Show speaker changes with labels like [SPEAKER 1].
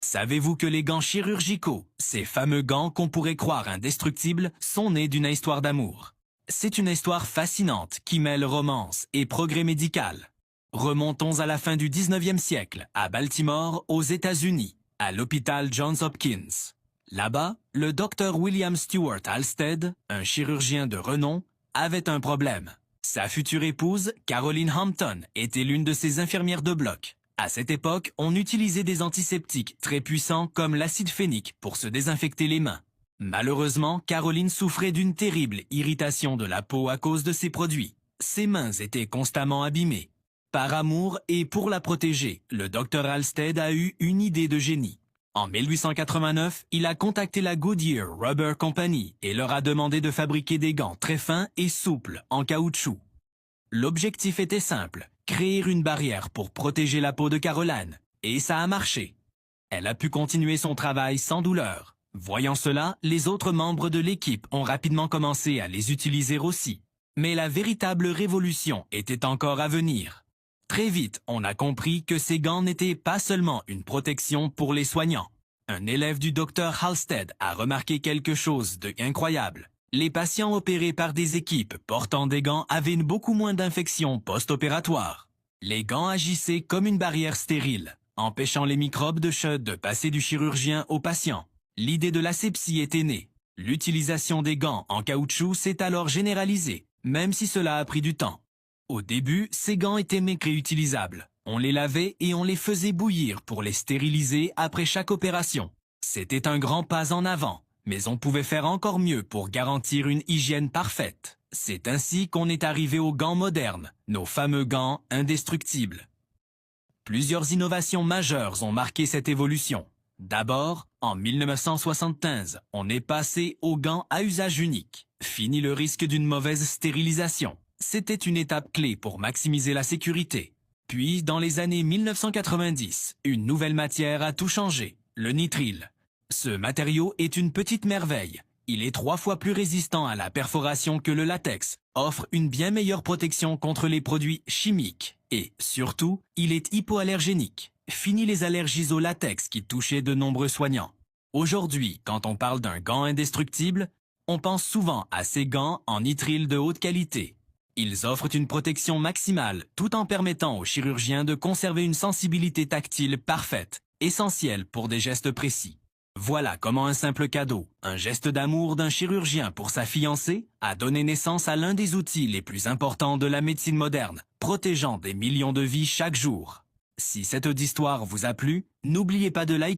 [SPEAKER 1] Savez-vous que les gants chirurgicaux, ces fameux gants qu'on pourrait croire indestructibles, sont nés d'une histoire d'amour? C'est une histoire fascinante qui mêle romance et progrès médical. Remontons à la fin du 19e siècle, à Baltimore, aux États-Unis, à l'hôpital Johns Hopkins. Là-bas, le docteur William Stewart Halsted, un chirurgien de renom, avait un problème. Sa future épouse, Caroline Hampton, était l'une de ses infirmières de bloc. À cette époque, on utilisait des antiseptiques très puissants comme l'acide phénique pour se désinfecter les mains. Malheureusement, Caroline souffrait d'une terrible irritation de la peau à cause de ces produits. Ses mains étaient constamment abîmées. Par amour et pour la protéger, le docteur Halsted a eu une idée de génie. En 1889, il a contacté la Goodyear Rubber Company et leur a demandé de fabriquer des gants très fins et souples en caoutchouc. L'objectif était simple, créer une barrière pour protéger la peau de Caroline, et ça a marché. Elle a pu continuer son travail sans douleur. Voyant cela, les autres membres de l'équipe ont rapidement commencé à les utiliser aussi. Mais la véritable révolution était encore à venir. Très vite, on a compris que ces gants n'étaient pas seulement une protection pour les soignants. Un élève du docteur Halsted a remarqué quelque chose d'incroyable. Les patients opérés par des équipes portant des gants avaient beaucoup moins d'infections post-opératoires. Les gants agissaient comme une barrière stérile, empêchant les microbes de passer du chirurgien au patient. L'idée de l'asepsie était née. L'utilisation des gants en caoutchouc s'est alors généralisée, même si cela a pris du temps. Au début, ces gants étaient réutilisables. On les lavait et on les faisait bouillir pour les stériliser après chaque opération. C'était un grand pas en avant, mais on pouvait faire encore mieux pour garantir une hygiène parfaite. C'est ainsi qu'on est arrivé aux gants modernes, nos fameux gants indestructibles. Plusieurs innovations majeures ont marqué cette évolution. D'abord, en 1975, on est passé aux gants à usage unique. Fini le risque d'une mauvaise stérilisation. C'était une étape clé pour maximiser la sécurité. Puis, dans les années 1990, une nouvelle matière a tout changé, le nitrile. Ce matériau est une petite merveille. Il est 3 fois plus résistant à la perforation que le latex, offre une bien meilleure protection contre les produits chimiques et, surtout, il est hypoallergénique. Fini les allergies au latex qui touchaient de nombreux soignants. Aujourd'hui, quand on parle d'un gant indestructible, on pense souvent à ces gants en nitrile de haute qualité. Ils offrent une protection maximale tout en permettant aux chirurgiens de conserver une sensibilité tactile parfaite, essentielle pour des gestes précis. Voilà comment un simple cadeau, un geste d'amour d'un chirurgien pour sa fiancée, a donné naissance à l'un des outils les plus importants de la médecine moderne, protégeant des millions de vies chaque jour. Si cette histoire vous a plu, n'oubliez pas de liker.